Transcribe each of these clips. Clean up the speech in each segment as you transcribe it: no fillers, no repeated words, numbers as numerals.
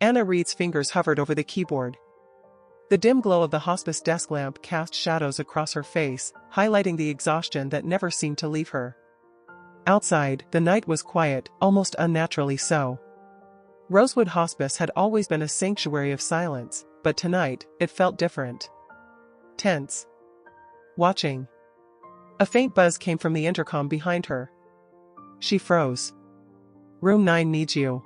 Anna Reed's fingers hovered over the keyboard. The dim glow of the hospice desk lamp cast shadows across her face, highlighting the exhaustion that never seemed to leave her. Outside, the night was quiet, almost unnaturally so. Rosewood Hospice had always been a sanctuary of silence, but tonight, it felt different. Tense. Watching. A faint buzz came from the intercom behind her. She froze. "Room 9 needs you."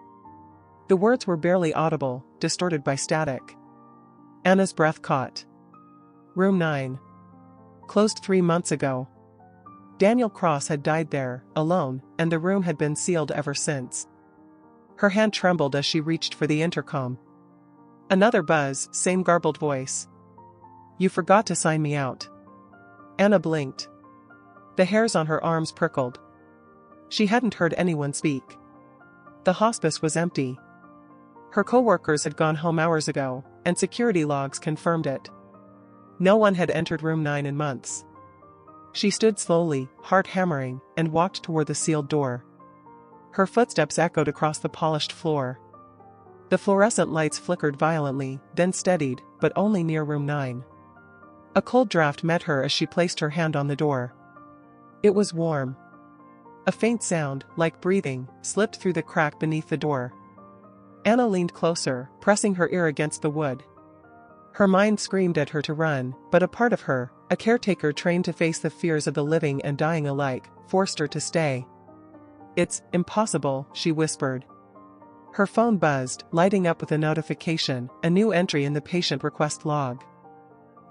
The words were barely audible, distorted by static. Anna's breath caught. Room 9. Closed 3 months ago. Daniel Cross had died there, alone, and the room had been sealed ever since. Her hand trembled as she reached for the intercom. Another buzz, same garbled voice. "You forgot to sign me out." Anna blinked. The hairs on her arms prickled. She hadn't heard anyone speak. The hospice was empty. Her co-workers had gone home hours ago, and security logs confirmed it. No one had entered room 9 in months. She stood slowly, heart hammering, and walked toward the sealed door. Her footsteps echoed across the polished floor. The fluorescent lights flickered violently, then steadied, but only near room 9. A cold draft met her as she placed her hand on the door. It was warm. A faint sound, like breathing, slipped through the crack beneath the door. Anna leaned closer, pressing her ear against the wood. Her mind screamed at her to run, but a part of her, a caretaker trained to face the fears of the living and dying alike, forced her to stay. "It's impossible," she whispered. Her phone buzzed, lighting up with a notification, a new entry in the patient request log.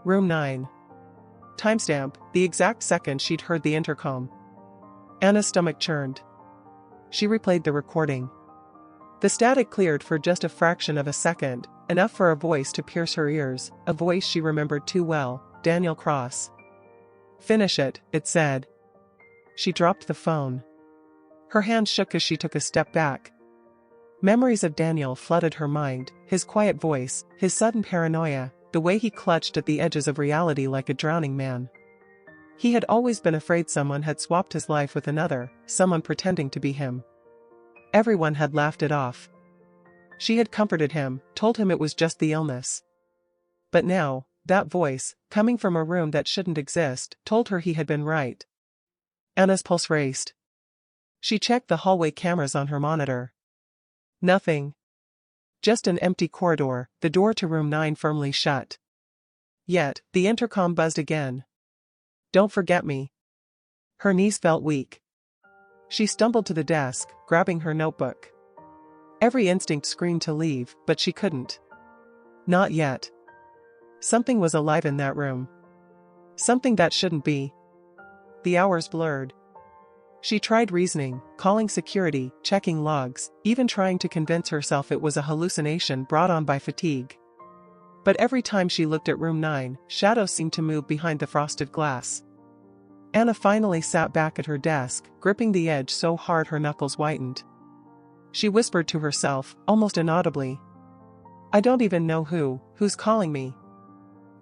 Room 9. Timestamp, the exact second she'd heard the intercom. Anna's stomach churned. She replayed the recording. The static cleared for just a fraction of a second, enough for a voice to pierce her ears, a voice she remembered too well, Daniel Cross. "Finish it," it said. She dropped the phone. Her hand shook as she took a step back. Memories of Daniel flooded her mind, his quiet voice, his sudden paranoia, the way he clutched at the edges of reality like a drowning man. He had always been afraid someone had swapped his life with another, someone pretending to be him. Everyone had laughed it off. She had comforted him, told him it was just the illness. But now, that voice, coming from a room that shouldn't exist, told her he had been right. Anna's pulse raced. She checked the hallway cameras on her monitor. Nothing. Just an empty corridor, the door to room 9 firmly shut. Yet, the intercom buzzed again. "Don't forget me." Her knees felt weak. She stumbled to the desk, grabbing her notebook. Every instinct screamed to leave, but she couldn't. Not yet. Something was alive in that room. Something that shouldn't be. The hours blurred. She tried reasoning, calling security, checking logs, even trying to convince herself it was a hallucination brought on by fatigue. But every time she looked at room 9, shadows seemed to move behind the frosted glass. Anna finally sat back at her desk, gripping the edge so hard her knuckles whitened. She whispered to herself, almost inaudibly. "I don't even know who's calling me."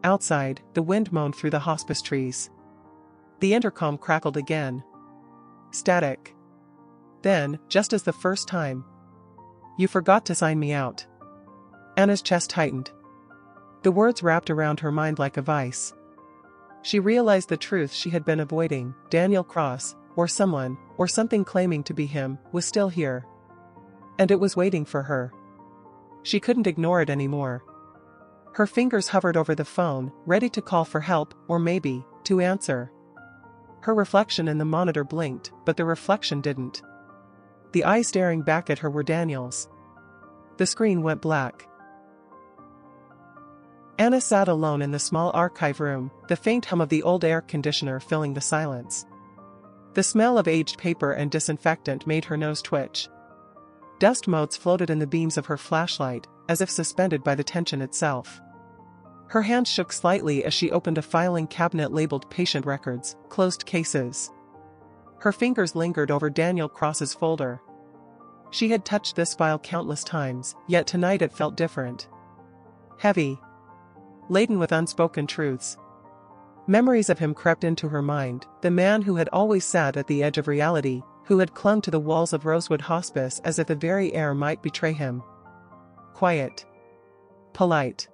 Outside, the wind moaned through the hospice trees. The intercom crackled again. Static. Then, just as the first time. "You forgot to sign me out." Anna's chest tightened. The words wrapped around her mind like a vice. She realized the truth she had been avoiding. Daniel Cross, or someone, or something claiming to be him, was still here. And it was waiting for her. She couldn't ignore it anymore. Her fingers hovered over the phone, ready to call for help, or maybe, to answer. Her reflection in the monitor blinked, but the reflection didn't. The eyes staring back at her were Daniel's. The screen went black. Anna sat alone in the small archive room, the faint hum of the old air conditioner filling the silence. The smell of aged paper and disinfectant made her nose twitch. Dust motes floated in the beams of her flashlight, as if suspended by the tension itself. Her hand shook slightly as she opened a filing cabinet labeled Patient Records, Closed Cases. Her fingers lingered over Daniel Cross's folder. She had touched this file countless times, yet tonight it felt different. Heavy. Laden with unspoken truths. Memories of him crept into her mind, the man who had always sat at the edge of reality, who had clung to the walls of Rosewood Hospice as if the very air might betray him. quiet, polite,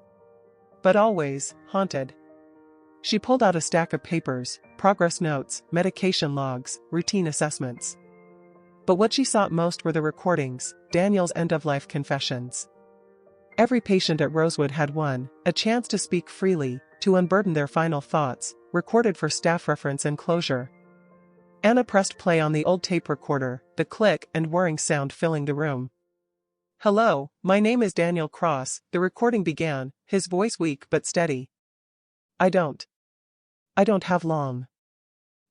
but always haunted. She pulled out a stack of papers, progress notes, medication logs, routine assessments. But what she sought most were the recordings, Daniel's end-of-life confessions. Every patient at Rosewood had one, a chance to speak freely, to unburden their final thoughts, recorded for staff reference and closure. Anna pressed play on the old tape recorder, the click and whirring sound filling the room. "Hello, my name is Daniel Cross," the recording began, his voice weak but steady. I don't have long.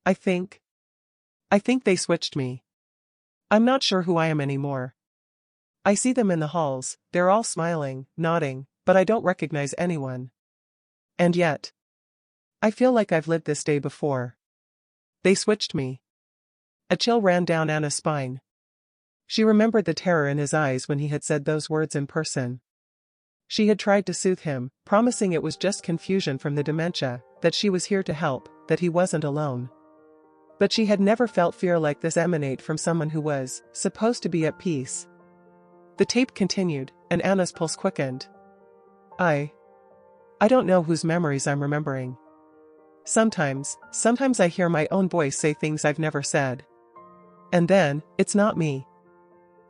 I think they switched me. I'm not sure who I am anymore. I see them in the halls, they're all smiling, nodding, but I don't recognize anyone. And yet, I feel like I've lived this day before. They switched me. A chill ran down Anna's spine. She remembered the terror in his eyes when he had said those words in person. She had tried to soothe him, promising it was just confusion from the dementia, that she was here to help, that he wasn't alone. But she had never felt fear like this emanate from someone who was supposed to be at peace. The tape continued, and Anna's pulse quickened. I don't know whose memories I'm remembering. Sometimes I hear my own voice say things I've never said. And then, it's not me.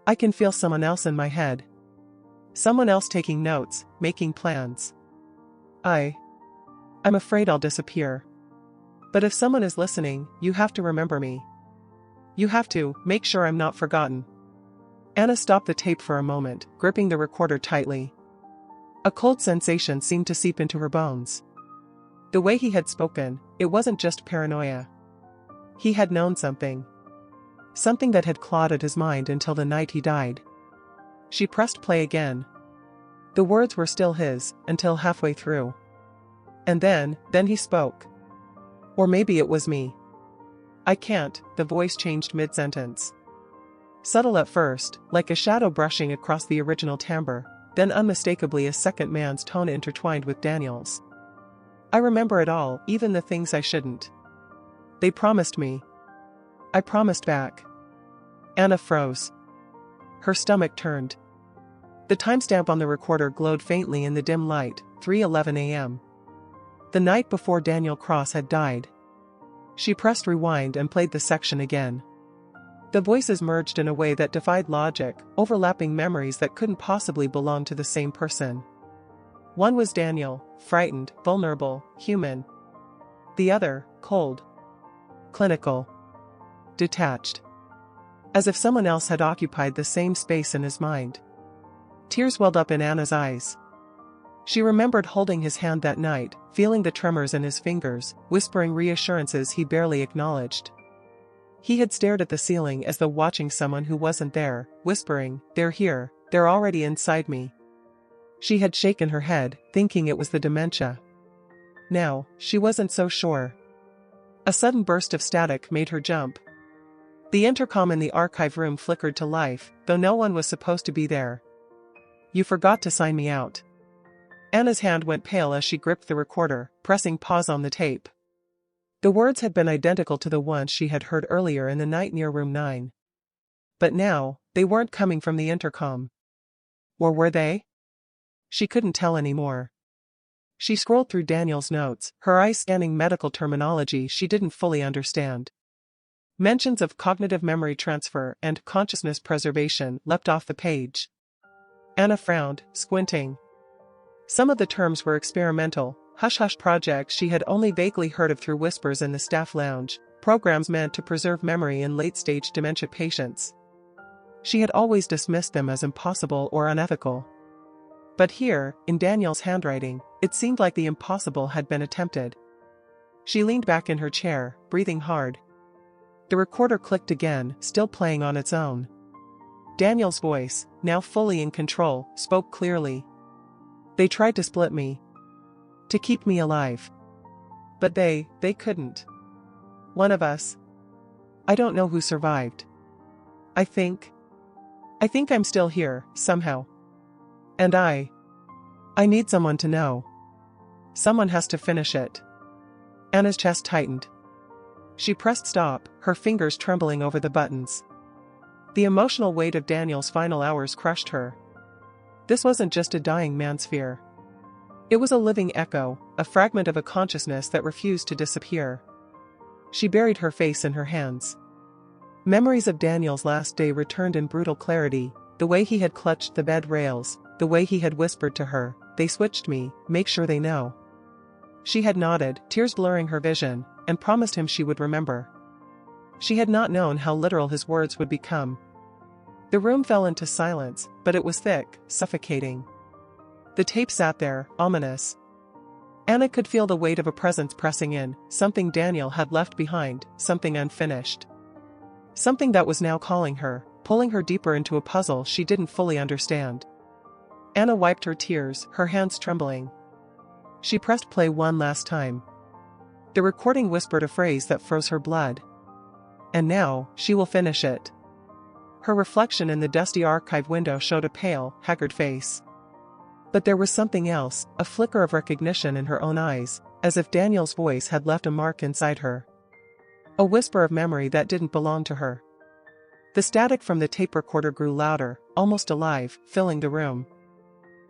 I can feel someone else in my head. Someone else taking notes, making plans. I'm afraid I'll disappear. But if someone is listening, you have to remember me. You have to make sure I'm not forgotten. Anna stopped the tape for a moment, gripping the recorder tightly. A cold sensation seemed to seep into her bones. The way he had spoken, it wasn't just paranoia. He had known something. Something that had clawed at his mind until the night he died. She pressed play again. The words were still his, until halfway through. And then he spoke. Or maybe it was me. I can't, the voice changed mid-sentence. Subtle at first, like a shadow brushing across the original timbre, then unmistakably a second man's tone intertwined with Daniel's. I remember it all, even the things I shouldn't. They promised me. I promised back. Anna froze. Her stomach turned. The timestamp on the recorder glowed faintly in the dim light, 3:11 a.m. The night before Daniel Cross had died. She pressed rewind and played the section again. The voices merged in a way that defied logic, overlapping memories that couldn't possibly belong to the same person. One was Daniel, frightened, vulnerable, human. The other, cold, clinical, detached. As if someone else had occupied the same space in his mind. Tears welled up in Anna's eyes. She remembered holding his hand that night, feeling the tremors in his fingers, whispering reassurances he barely acknowledged. He had stared at the ceiling as though watching someone who wasn't there, whispering, "They're here, they're already inside me." She had shaken her head, thinking it was the dementia. Now, she wasn't so sure. A sudden burst of static made her jump. The intercom in the archive room flickered to life, though no one was supposed to be there. "You forgot to sign me out." Anna's hand went pale as she gripped the recorder, pressing pause on the tape. The words had been identical to the ones she had heard earlier in the night near room 9. But now, they weren't coming from the intercom. Or were they? She couldn't tell anymore. She scrolled through Daniel's notes, her eyes scanning medical terminology she didn't fully understand. Mentions of cognitive memory transfer and consciousness preservation leapt off the page. Anna frowned, squinting. Some of the terms were experimental, hush-hush projects she had only vaguely heard of through whispers in the staff lounge, programs meant to preserve memory in late-stage dementia patients. She had always dismissed them as impossible or unethical. But here, in Daniel's handwriting, it seemed like the impossible had been attempted. She leaned back in her chair, breathing hard. The recorder clicked again, still playing on its own. Daniel's voice, now fully in control, spoke clearly. "They tried to split me. To keep me alive. But they couldn't. One of us. I don't know who survived. I think I'm still here, somehow. And I need someone to know. Someone has to finish it." Anna's chest tightened. She pressed stop, her fingers trembling over the buttons. The emotional weight of Daniel's final hours crushed her. This wasn't just a dying man's fear. It was a living echo, a fragment of a consciousness that refused to disappear. She buried her face in her hands. Memories of Daniel's last day returned in brutal clarity, the way he had clutched the bed rails, the way he had whispered to her, "They switched me, make sure they know." She had nodded, tears blurring her vision, and promised him she would remember. She had not known how literal his words would become. The room fell into silence, but it was thick, suffocating. The tape sat there, ominous. Anna could feel the weight of a presence pressing in, something Daniel had left behind, something unfinished. Something that was now calling her, pulling her deeper into a puzzle she didn't fully understand. Anna wiped her tears, her hands trembling. She pressed play one last time. The recording whispered a phrase that froze her blood. "And now, she will finish it." Her reflection in the dusty archive window showed a pale, haggard face. But there was something else, a flicker of recognition in her own eyes, as if Daniel's voice had left a mark inside her. A whisper of memory that didn't belong to her. The static from the tape recorder grew louder, almost alive, filling the room.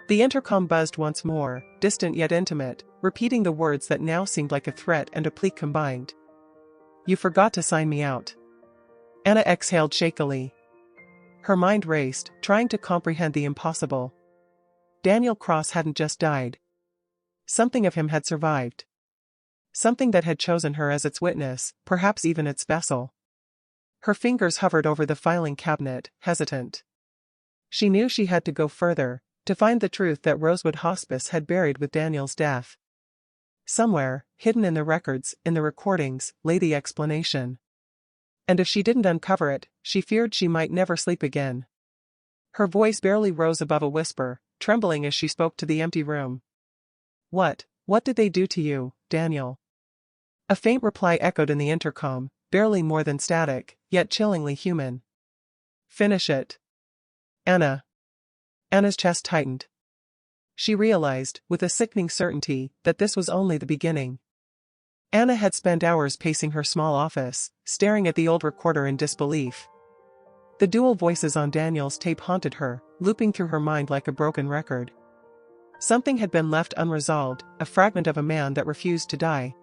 The intercom buzzed once more, distant yet intimate, repeating the words that now seemed like a threat and a plea combined. "You forgot to sign me out." Anna exhaled shakily. Her mind raced, trying to comprehend the impossible. Daniel Cross hadn't just died. Something of him had survived. Something that had chosen her as its witness, perhaps even its vessel. Her fingers hovered over the filing cabinet, hesitant. She knew she had to go further, to find the truth that Rosewood Hospice had buried with Daniel's death. Somewhere, hidden in the records, in the recordings, lay the explanation. And if she didn't uncover it, she feared she might never sleep again. Her voice barely rose above a whisper, trembling as she spoke to the empty room. What did they do to you, Daniel?" A faint reply echoed in the intercom, barely more than static, yet chillingly human. "Finish it." Anna. Anna's chest tightened. She realized, with a sickening certainty, that this was only the beginning. Anna had spent hours pacing her small office, staring at the old recorder in disbelief. The dual voices on Daniel's tape haunted her, looping through her mind like a broken record. Something had been left unresolved, a fragment of a man that refused to die.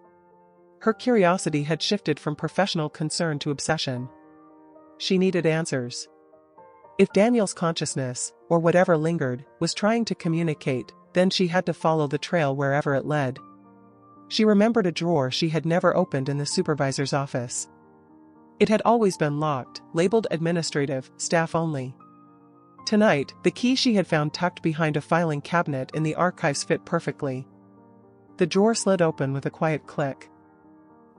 Her curiosity had shifted from professional concern to obsession. She needed answers. If Daniel's consciousness, or whatever lingered, was trying to communicate, then she had to follow the trail wherever it led. She remembered a drawer she had never opened in the supervisor's office. It had always been locked, labeled administrative, staff only. Tonight, the key she had found tucked behind a filing cabinet in the archives fit perfectly. The drawer slid open with a quiet click.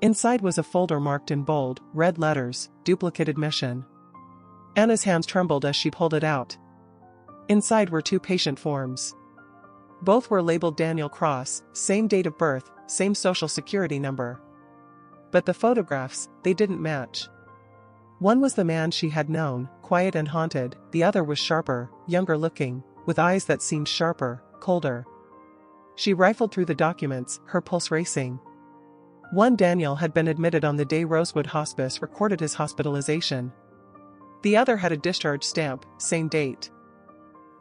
Inside was a folder marked in bold, red letters, "Duplicate Admission." Anna's hands trembled as she pulled it out. Inside were 2 patient forms. Both were labeled Daniel Cross, same date of birth, same social security number. But the photographs, they didn't match. One was the man she had known, quiet and haunted, the other was sharper, younger looking, with eyes that seemed sharper, colder. She rifled through the documents, her pulse racing. One Daniel had been admitted on the day Rosewood Hospice recorded his hospitalization. The other had a discharge stamp, same date.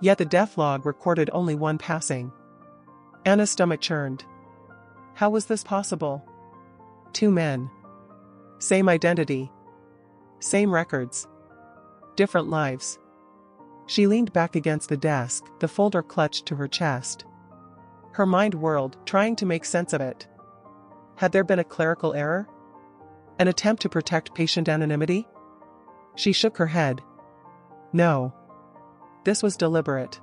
Yet the death log recorded only one passing. Anna's stomach churned. How was this possible? 2 men. Same identity. Same records. Different lives. She leaned back against the desk, the folder clutched to her chest. Her mind whirled, trying to make sense of it. Had there been a clerical error? An attempt to protect patient anonymity? She shook her head. No. This was deliberate.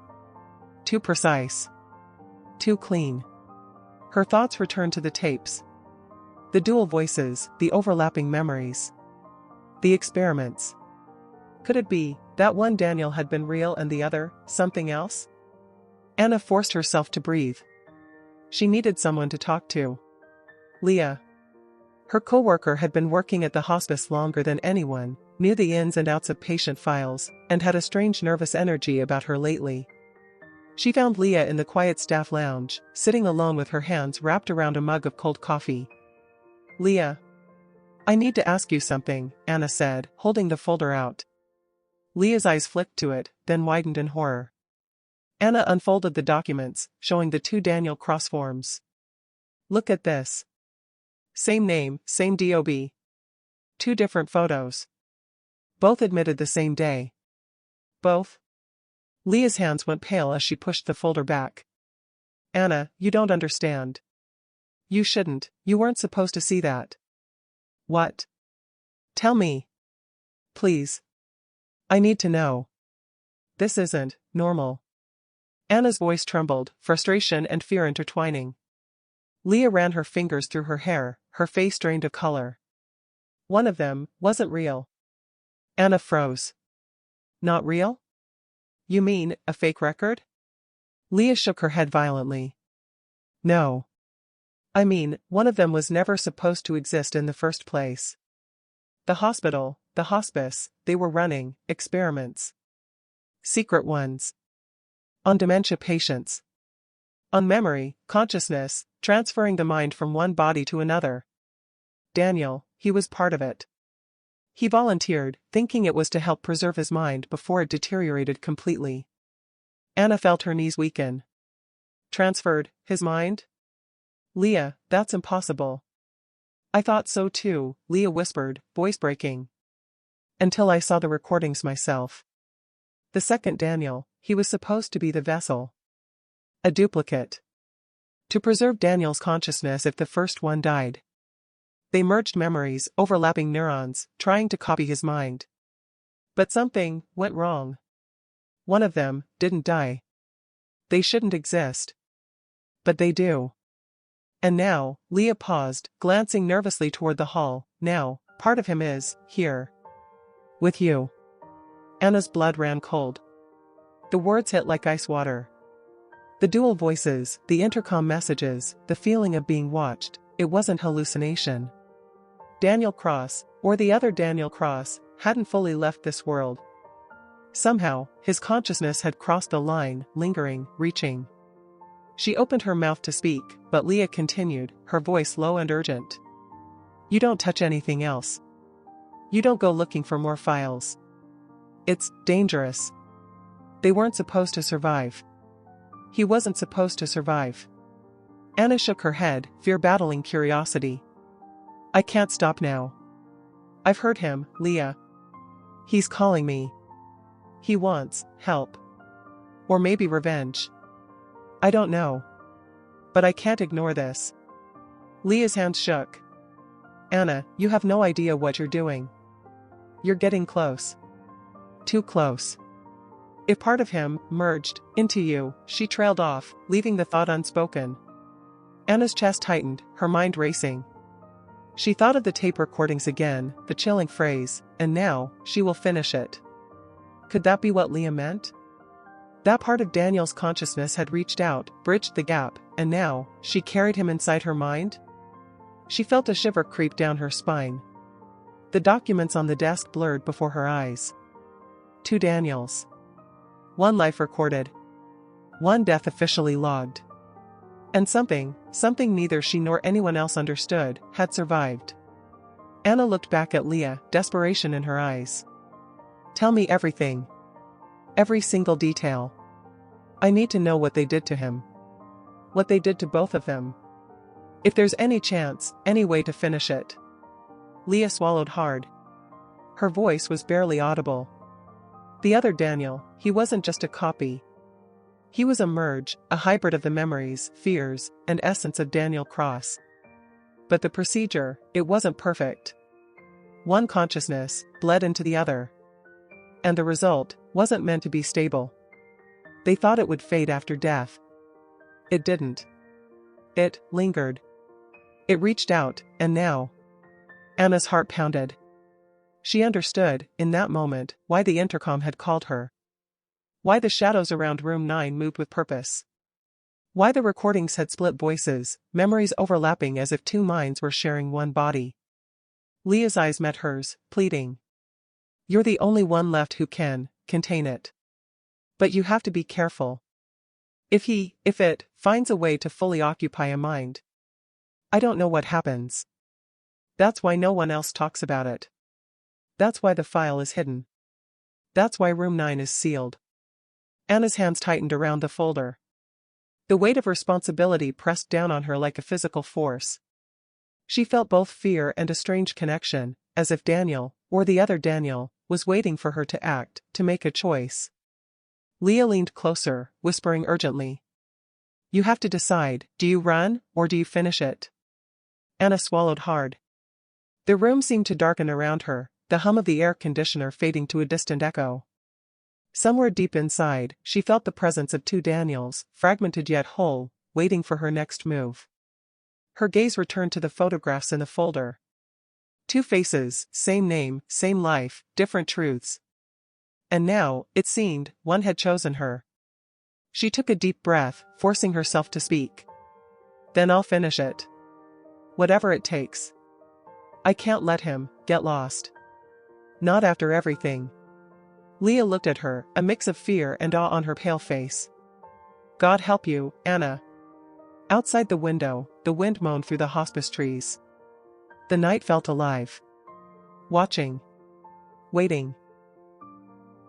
Too precise. Too clean. Her thoughts returned to the tapes. The dual voices, the overlapping memories. The experiments. Could it be that one Daniel had been real and the other, something else? Anna forced herself to breathe. She needed someone to talk to. Leah. Her coworker had been working at the hospice longer than anyone, knew the ins and outs of patient files, and had a strange nervous energy about her lately. She found Leah in the quiet staff lounge, sitting alone with her hands wrapped around a mug of cold coffee. Leah. I need to ask you something, Anna said, holding the folder out. Leah's eyes flicked to it, then widened in horror. Anna unfolded the documents, showing the two Daniel Cross forms. Look at this. Same name, same DOB. Two different photos. Both admitted the same day. Both? Leah's hands went pale as she pushed the folder back. Anna, you don't understand. You shouldn't, you weren't supposed to see that. What? Tell me. Please. I need to know. This isn't normal. Anna's voice trembled, frustration and fear intertwining. Leah ran her fingers through her hair, her face drained of color. One of them wasn't real. Anna froze. Not real? You mean, a fake record? Leah shook her head violently. No. I mean, one of them was never supposed to exist in the first place. The hospital, the hospice, they were running experiments. Secret ones. On dementia patients. On memory, consciousness, transferring the mind from one body to another. Daniel, he was part of it. He volunteered, thinking it was to help preserve his mind before it deteriorated completely. Anna felt her knees weaken. Transferred his mind? Leah, that's impossible. I thought so too, Leah whispered, voice breaking. Until I saw the recordings myself. The second Daniel, he was supposed to be the vessel. A duplicate. To preserve Daniel's consciousness if the first one died. They merged memories, overlapping neurons, trying to copy his mind. But something went wrong. One of them didn't die. They shouldn't exist. But they do. And now, Leah paused, glancing nervously toward the hall. Now, part of him is here. With you. Anna's blood ran cold. The words hit like ice water. The dual voices, the intercom messages, the feeling of being watched, it wasn't hallucination. Daniel Cross, or the other Daniel Cross, hadn't fully left this world. Somehow, his consciousness had crossed the line, lingering, reaching. She opened her mouth to speak, but Leah continued, her voice low and urgent. You don't touch anything else. You don't go looking for more files. It's dangerous. They weren't supposed to survive. He wasn't supposed to survive. Anna shook her head, fear battling curiosity. I can't stop now. I've heard him, Leah. He's calling me. He wants help. Or maybe revenge. I don't know. But I can't ignore this. Leah's hand shook. Anna, you have no idea what you're doing. You're getting close. Too close. If part of him merged into you, she trailed off, leaving the thought unspoken. Anna's chest tightened, her mind racing. She thought of the tape recordings again, the chilling phrase, and now, she will finish it. Could that be what Leah meant? That part of Daniel's consciousness had reached out, bridged the gap, and now, she carried him inside her mind? She felt a shiver creep down her spine. The documents on the desk blurred before her eyes. 2 Daniels. 1 life recorded. 1 death officially logged. And something neither she nor anyone else understood, had survived. Anna looked back at Leah, desperation in her eyes. Tell me everything. Every single detail. I need to know what they did to him. What they did to both of them. If there's any chance, any way to finish it. Leah swallowed hard. Her voice was barely audible. The other Daniel, he wasn't just a copy. He was a merge, a hybrid of the memories, fears, and essence of Daniel Cross. But the procedure, it wasn't perfect. One consciousness bled into the other. And the result wasn't meant to be stable. They thought it would fade after death. It didn't. It lingered. It reached out, and now. Anna's heart pounded. She understood, in that moment, why the intercom had called her. Why the shadows around room 9 moved with purpose. Why the recordings had split voices, memories overlapping as if 2 minds were sharing one body. Leah's eyes met hers, pleading. You're the only one left who can contain it. But you have to be careful. If it finds a way to fully occupy a mind. I don't know what happens. That's why no one else talks about it. That's why the file is hidden. That's why room 9 is sealed. Anna's hands tightened around the folder. The weight of responsibility pressed down on her like a physical force. She felt both fear and a strange connection, as if Daniel, or the other Daniel, was waiting for her to act, to make a choice. Leah leaned closer, whispering urgently. You have to decide, do you run, or do you finish it? Anna swallowed hard. The room seemed to darken around her, the hum of the air conditioner fading to a distant echo. Somewhere deep inside, she felt the presence of two Daniels, fragmented yet whole, waiting for her next move. Her gaze returned to the photographs in the folder. Two faces, same name, same life, different truths. And now, it seemed, one had chosen her. She took a deep breath, forcing herself to speak. Then I'll finish it. Whatever it takes. I can't let him get lost. Not after everything. Leah looked at her, a mix of fear and awe on her pale face. God help you, Anna. Outside the window, the wind moaned through the hospice trees. The night felt alive. Watching. Waiting.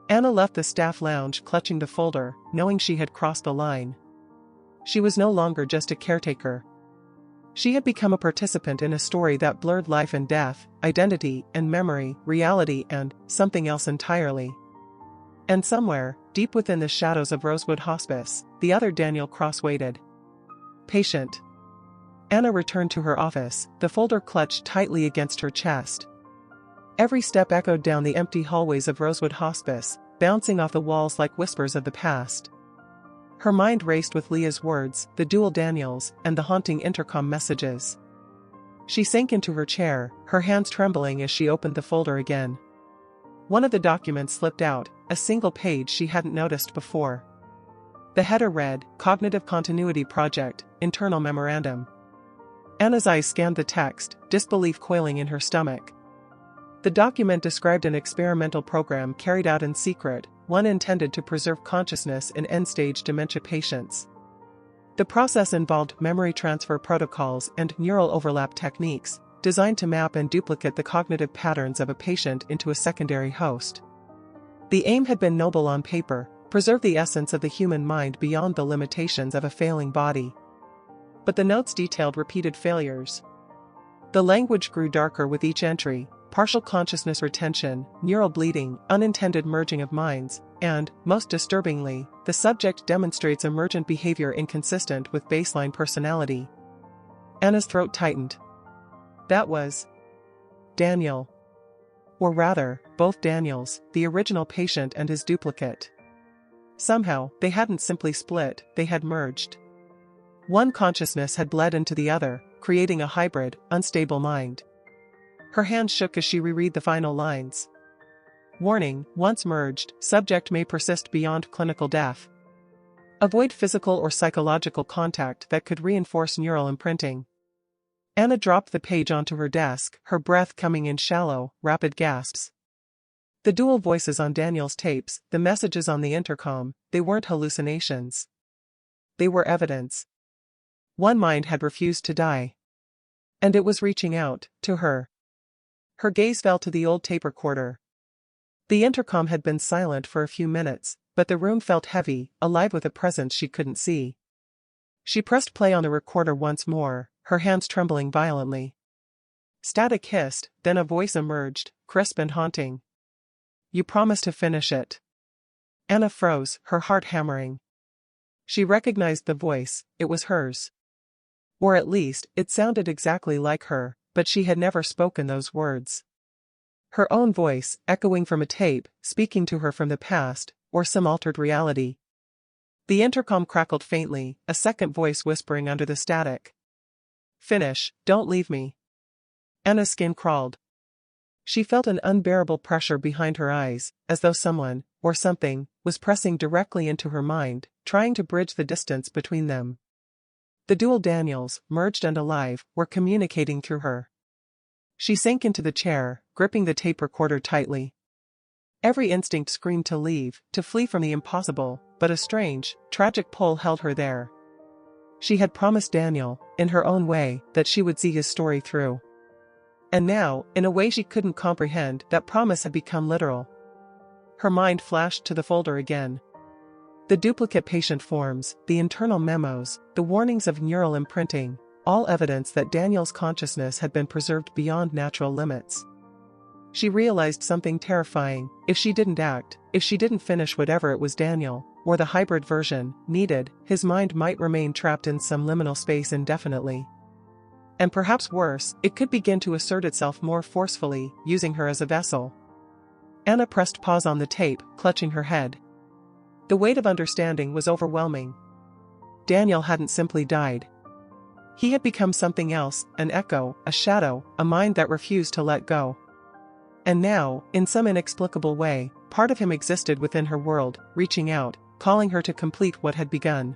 Anna left the staff lounge clutching the folder, knowing she had crossed the line. She was no longer just a caretaker. She had become a participant in a story that blurred life and death, identity and memory, reality and something else entirely. And somewhere, deep within the shadows of Rosewood Hospice, the other Daniel Cross waited. Patient. Anna returned to her office, the folder clutched tightly against her chest. Every step echoed down the empty hallways of Rosewood Hospice, bouncing off the walls like whispers of the past. Her mind raced with Leah's words, the dual Daniels, and the haunting intercom messages. She sank into her chair, her hands trembling as she opened the folder again. One of the documents slipped out, a single page she hadn't noticed before. The header read, Cognitive Continuity Project, Internal Memorandum. Anna's eyes scanned the text, disbelief coiling in her stomach. The document described an experimental program carried out in secret, one intended to preserve consciousness in end-stage dementia patients. The process involved memory transfer protocols and neural overlap techniques, designed to map and duplicate the cognitive patterns of a patient into a secondary host. The aim had been noble on paper, preserve the essence of the human mind beyond the limitations of a failing body. But the notes detailed repeated failures. The language grew darker with each entry, partial consciousness retention, neural bleeding, unintended merging of minds, and, most disturbingly, the subject demonstrates emergent behavior inconsistent with baseline personality. Anna's throat tightened. That was Daniel. Or rather, both Daniels, the original patient and his duplicate. Somehow, they hadn't simply split, they had merged. One consciousness had bled into the other, creating a hybrid, unstable mind. Her hands shook as she reread the final lines. Warning, once merged, subject may persist beyond clinical death. Avoid physical or psychological contact that could reinforce neural imprinting. Anna dropped the page onto her desk, her breath coming in shallow, rapid gasps. The dual voices on Daniel's tapes, the messages on the intercom, they weren't hallucinations. They were evidence. One mind had refused to die. And it was reaching out, to her. Her gaze fell to the old tape recorder. The intercom had been silent for a few minutes, but the room felt heavy, alive with a presence she couldn't see. She pressed play on the recorder once more, her hands trembling violently. Static hissed, then a voice emerged, crisp and haunting. You promised to finish it. Anna froze, her heart hammering. She recognized the voice, it was hers. Or at least, it sounded exactly like her, but she had never spoken those words. Her own voice, echoing from a tape, speaking to her from the past, or some altered reality. The intercom crackled faintly, a second voice whispering under the static. Finish, don't leave me. Anna's skin crawled. She felt an unbearable pressure behind her eyes, as though someone, or something, was pressing directly into her mind, trying to bridge the distance between them. The dual Daniels, merged and alive, were communicating through her. She sank into the chair, gripping the tape recorder tightly. Every instinct screamed to leave, to flee from the impossible, but a strange, tragic pull held her there. She had promised Daniel, in her own way, that she would see his story through. And now, in a way she couldn't comprehend, that promise had become literal. Her mind flashed to the folder again. The duplicate patient forms, the internal memos, the warnings of neural imprinting, all evidence that Daniel's consciousness had been preserved beyond natural limits. She realized something terrifying: if she didn't act, if she didn't finish whatever it was Daniel, or the hybrid version, needed, his mind might remain trapped in some liminal space indefinitely. And perhaps worse, it could begin to assert itself more forcefully, using her as a vessel. Anna pressed pause on the tape, clutching her head. The weight of understanding was overwhelming. Daniel hadn't simply died. He had become something else, an echo, a shadow, a mind that refused to let go. And now, in some inexplicable way, part of him existed within her world, reaching out, calling her to complete what had begun.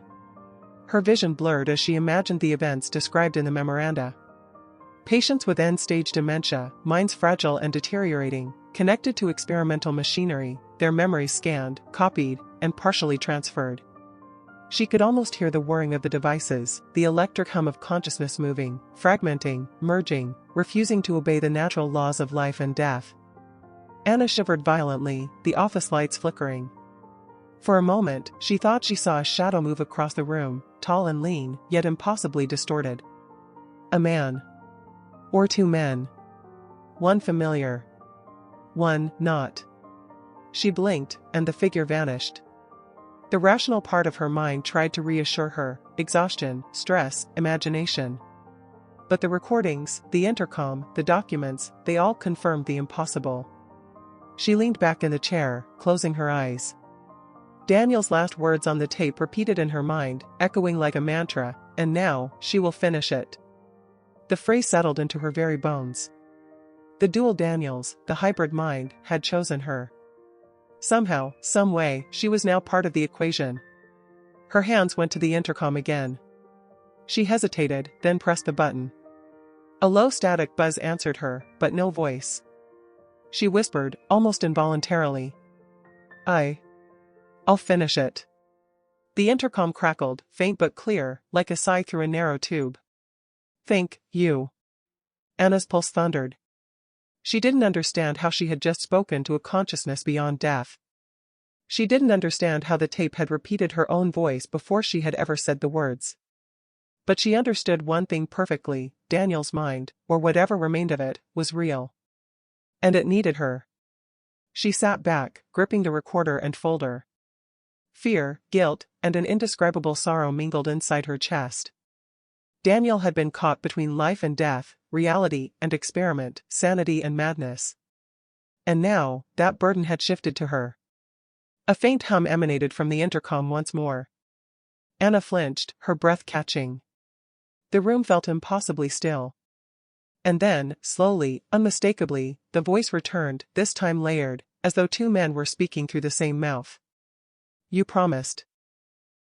Her vision blurred as she imagined the events described in the memoranda. Patients with end-stage dementia, minds fragile and deteriorating, connected to experimental machinery, their memories scanned, copied, and partially transferred. She could almost hear the whirring of the devices, the electric hum of consciousness moving, fragmenting, merging, refusing to obey the natural laws of life and death. Anna shivered violently, the office lights flickering. For a moment, she thought she saw a shadow move across the room, tall and lean, yet impossibly distorted. A man. Or two men. One familiar. One not. She blinked, and the figure vanished. The rational part of her mind tried to reassure her: exhaustion, stress, imagination. But the recordings, the intercom, the documents, they all confirmed the impossible. She leaned back in the chair, closing her eyes. Daniel's last words on the tape repeated in her mind, echoing like a mantra, "And now, she will finish it." The phrase settled into her very bones. The dual Daniels, the hybrid mind, had chosen her. Somehow, some way, she was now part of the equation. Her hands went to the intercom again. She hesitated, then pressed the button. A low static buzz answered her, but no voice. She whispered, almost involuntarily, I'll finish it." The intercom crackled, faint but clear, like a sigh through a narrow tube. "Thank you." Anna's pulse thundered. She didn't understand how she had just spoken to a consciousness beyond death. She didn't understand how the tape had repeated her own voice before she had ever said the words. But she understood one thing perfectly: Daniel's mind, or whatever remained of it, was real. And it needed her. She sat back, gripping the recorder and folder. Fear, guilt, and an indescribable sorrow mingled inside her chest. Daniel had been caught between life and death, reality and experiment, sanity and madness. And now, that burden had shifted to her. A faint hum emanated from the intercom once more. Anna flinched, her breath catching. The room felt impossibly still. And then, slowly, unmistakably, the voice returned, this time layered, as though two men were speaking through the same mouth. "You promised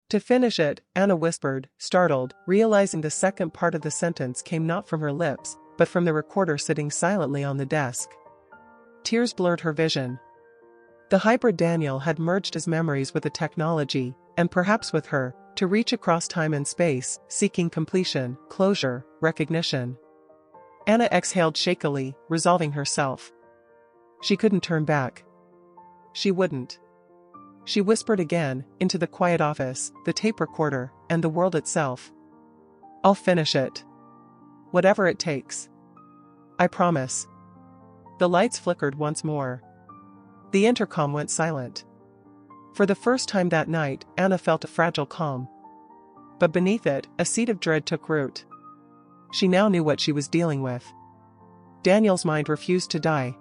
to finish it," Anna whispered, startled, realizing the second part of the sentence came not from her lips, but from the recorder sitting silently on the desk. Tears blurred her vision. The hybrid Daniel had merged his memories with the technology, and perhaps with her, to reach across time and space, seeking completion, closure, recognition. Anna exhaled shakily, resolving herself. She couldn't turn back. She wouldn't. She whispered again, into the quiet office, the tape recorder, and the world itself. "I'll finish it. Whatever it takes. I promise." The lights flickered once more. The intercom went silent. For the first time that night, Anna felt a fragile calm. But beneath it, a seed of dread took root. She now knew what she was dealing with. Daniel's mind refused to die.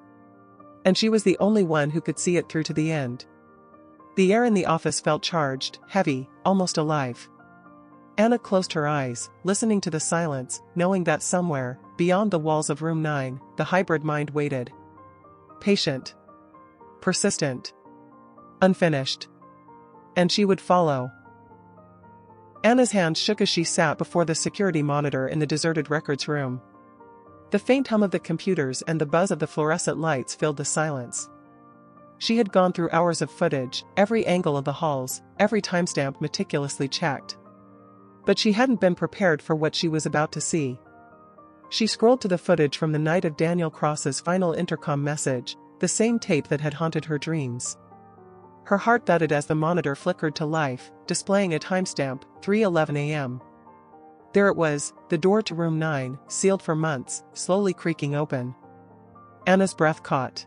And she was the only one who could see it through to the end. The air in the office felt charged, heavy, almost alive. Anna closed her eyes, listening to the silence, knowing that somewhere, beyond the walls of room 9, the hybrid mind waited. Patient. Persistent. Unfinished. And she would follow. Anna's hands shook as she sat before the security monitor in the deserted records room. The faint hum of the computers and the buzz of the fluorescent lights filled the silence. She had gone through hours of footage, every angle of the halls, every timestamp meticulously checked. But she hadn't been prepared for what she was about to see. She scrolled to the footage from the night of Daniel Cross's final intercom message, the same tape that had haunted her dreams. Her heart thudded as the monitor flickered to life, displaying a timestamp, 3:11 a.m. There it was, the door to room 9, sealed for months, slowly creaking open. Anna's breath caught.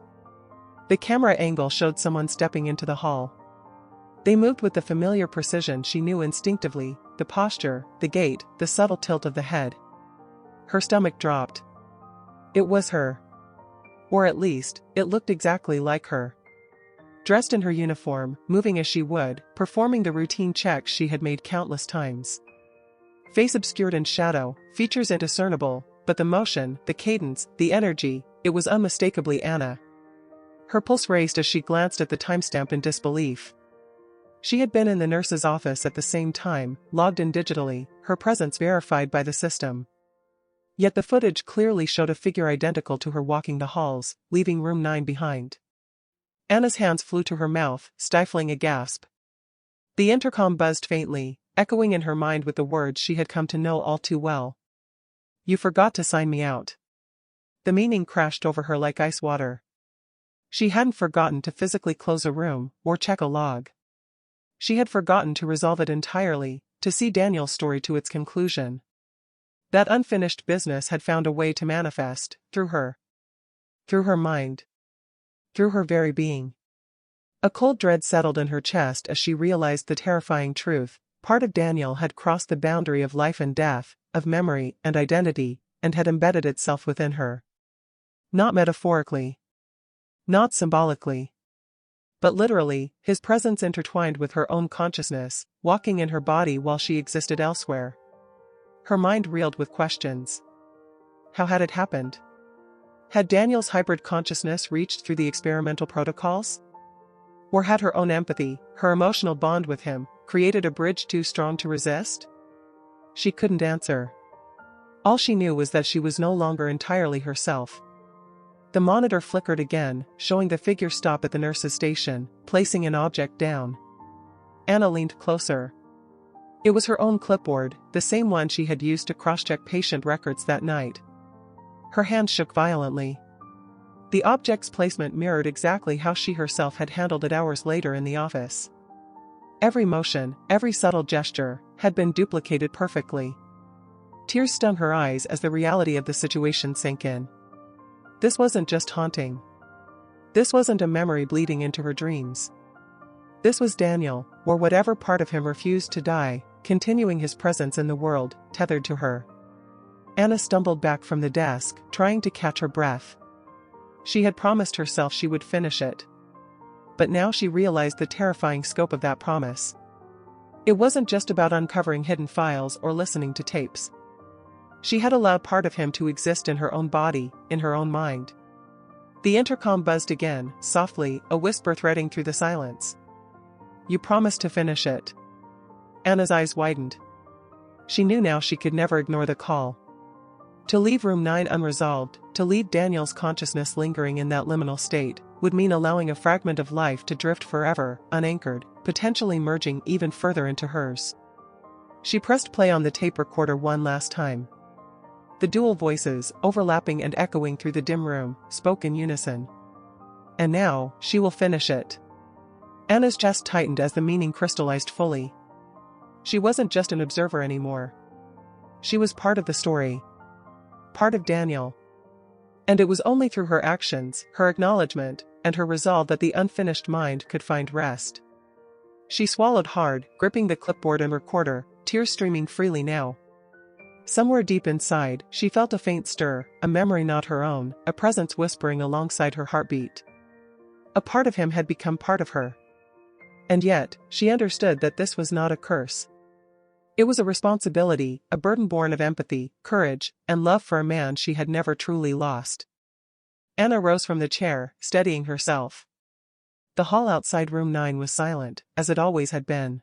The camera angle showed someone stepping into the hall. They moved with the familiar precision she knew instinctively, the posture, the gait, the subtle tilt of the head. Her stomach dropped. It was her. Or at least, it looked exactly like her. Dressed in her uniform, moving as she would, performing the routine checks she had made countless times. Face obscured in shadow, features indiscernible, but the motion, the cadence, the energy, it was unmistakably Anna. Her pulse raced as she glanced at the timestamp in disbelief. She had been in the nurse's office at the same time, logged in digitally, her presence verified by the system. Yet the footage clearly showed a figure identical to her walking the halls, leaving room 9 behind. Anna's hands flew to her mouth, stifling a gasp. The intercom buzzed faintly, echoing in her mind with the words she had come to know all too well. "You forgot to sign me out." The meaning crashed over her like ice water. She hadn't forgotten to physically close a room, or check a log. She had forgotten to resolve it entirely, to see Daniel's story to its conclusion. That unfinished business had found a way to manifest, through her. Through her mind. Through her very being. A cold dread settled in her chest as she realized the terrifying truth. Part of Daniel had crossed the boundary of life and death, of memory and identity, and had embedded itself within her. Not metaphorically. Not symbolically. But literally, his presence intertwined with her own consciousness, walking in her body while she existed elsewhere. Her mind reeled with questions. How had it happened? Had Daniel's hybrid consciousness reached through the experimental protocols? Or had her own empathy, her emotional bond with him, created a bridge too strong to resist? She couldn't answer. All she knew was that she was no longer entirely herself. The monitor flickered again, showing the figure stop at the nurse's station, placing an object down. Anna leaned closer. It was her own clipboard, the same one she had used to cross-check patient records that night. Her hand shook violently. The object's placement mirrored exactly how she herself had handled it hours later in the office. Every motion, every subtle gesture, had been duplicated perfectly. Tears stung her eyes as the reality of the situation sank in. This wasn't just haunting. This wasn't a memory bleeding into her dreams. This was Daniel, or whatever part of him refused to die, continuing his presence in the world, tethered to her. Anna stumbled back from the desk, trying to catch her breath. She had promised herself she would finish it. But now she realized the terrifying scope of that promise. It wasn't just about uncovering hidden files or listening to tapes. She had allowed part of him to exist in her own body, in her own mind. The intercom buzzed again, softly, a whisper threading through the silence. "You promised to finish it." Anna's eyes widened. She knew now she could never ignore the call. To leave room 9 unresolved, to leave Daniel's consciousness lingering in that liminal state, would mean allowing a fragment of life to drift forever, unanchored, potentially merging even further into hers. She pressed play on the tape recorder one last time. The dual voices, overlapping and echoing through the dim room, spoke in unison. "And now, she will finish it." Anna's chest tightened as the meaning crystallized fully. She wasn't just an observer anymore. She was part of the story. Part of Daniel. And it was only through her actions, her acknowledgement, and her resolve that the unfinished mind could find rest. She swallowed hard, gripping the clipboard and recorder, tears streaming freely now. Somewhere deep inside, she felt a faint stir, a memory not her own, a presence whispering alongside her heartbeat. A part of him had become part of her. And yet, she understood that this was not a curse. It was a responsibility, a burden born of empathy, courage, and love for a man she had never truly lost. Anna rose from the chair, steadying herself. The hall outside room 9 was silent, as it always had been.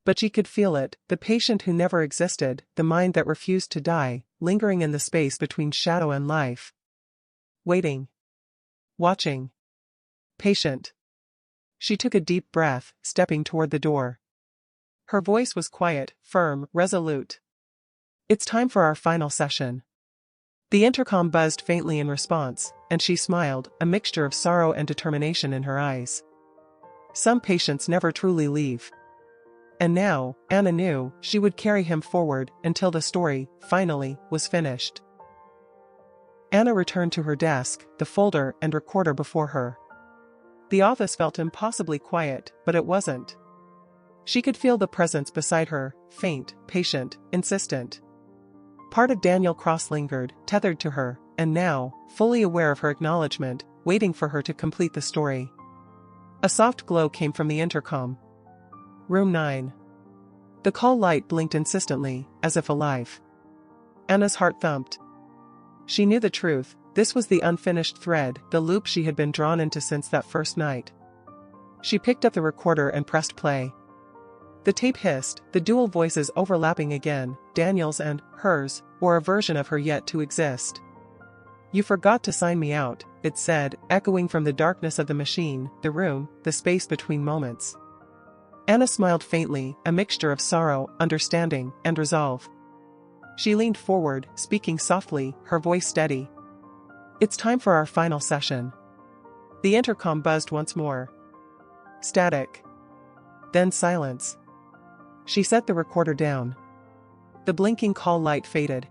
But she could feel it, the patient who never existed, the mind that refused to die, lingering in the space between shadow and life. Waiting. Watching. Patient. She took a deep breath, stepping toward the door. Her voice was quiet, firm, resolute. "It's time for our final session." The intercom buzzed faintly in response, and she smiled, a mixture of sorrow and determination in her eyes. some patients never truly leave. And now, Anna knew, she would carry him forward until the story, finally, was finished. Anna returned to her desk, the folder and recorder before her. The office felt impossibly quiet, but it wasn't. She could feel the presence beside her, faint, patient, insistent. Part of Daniel Cross lingered, tethered to her, and now, fully aware of her acknowledgement, waiting for her to complete the story. A soft glow came from the intercom. Room 9. The call light blinked insistently, as if alive. Anna's heart thumped. She knew the truth, this was the unfinished thread, the loop she had been drawn into since that first night. She picked up the recorder and pressed play. The tape hissed, the dual voices overlapping again, Daniel's and hers, or a version of her yet to exist. "You forgot to sign me out," it said, echoing from the darkness of the machine, the room, the space between moments. Anna smiled faintly, a mixture of sorrow, understanding, and resolve. She leaned forward, speaking softly, her voice steady. "It's time for our final session." The intercom buzzed once more. Static. Then silence. She set the recorder down. The blinking call light faded.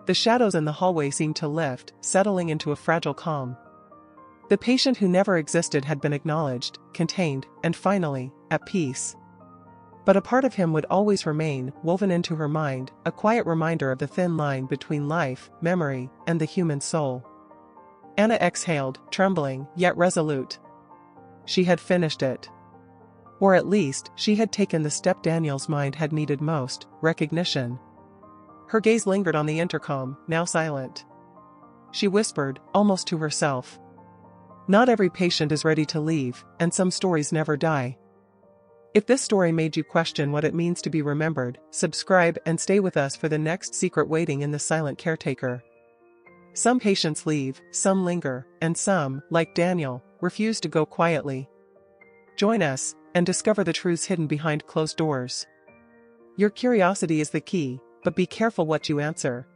The shadows in the hallway seemed to lift, settling into a fragile calm. The patient who never existed had been acknowledged, contained, and finally, at peace. But a part of him would always remain, woven into her mind, a quiet reminder of the thin line between life, memory, and the human soul. Anna exhaled, trembling, yet resolute. She had finished it. Or at least, she had taken the step Daniel's mind had needed most, recognition. Her gaze lingered on the intercom, now silent. She whispered, almost to herself. "Not every patient is ready to leave, and some stories never die." If this story made you question what it means to be remembered, subscribe and stay with us for the next secret waiting in the silent caretaker. Some patients leave, some linger, and some, like Daniel, refuse to go quietly. Join us, and discover the truths hidden behind closed doors. Your curiosity is the key, but be careful what you answer.